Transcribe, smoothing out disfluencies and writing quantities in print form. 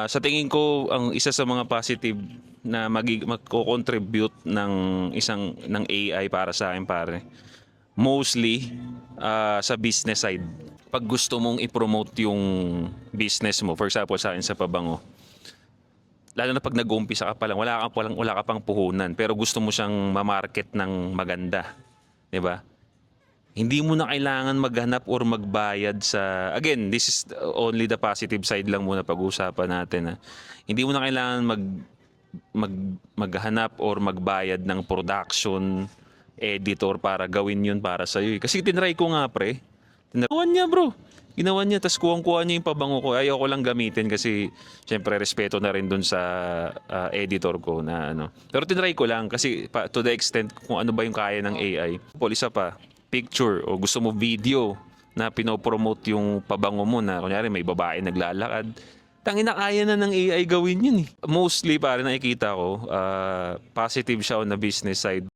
Sa tingin ko, ang isa sa mga positive na magko-contribute ng AI para sa akin, pare, mostly sa business side. Pag gusto mong i-promote yung business mo, for example sa akin sa pabango, lalo na pag nag-uumpisa ka pa lang, wala ka pang puhunan, pero gusto mo siyang ma-market ng maganda, 'di ba? Hindi mo na kailangan maghanap or magbayad sa, again, this is only the positive side lang muna pag-uusapan natin, ha. Hindi mo na kailangan maghanap or magbayad ng production editor para gawin yun para sa'yo, eh. Kasi tinry ko nga, pre. Ginawa niya, bro. Ginawa niya, tas kuwang-kuha niya yung pabango ko. Ayaw ko lang gamitin kasi syempre respeto na rin dun sa editor ko na ano. Pero tinry ko lang kasi to the extent kung ano ba yung kaya ng AI. Paul, isa pa, picture o gusto mo video na pinopromote yung pabango mo na kunyari may babae naglalakad. Tangina, kaya na ng AI gawin yun, eh. Mostly, pare, nakikita ko, positive siya on the business side.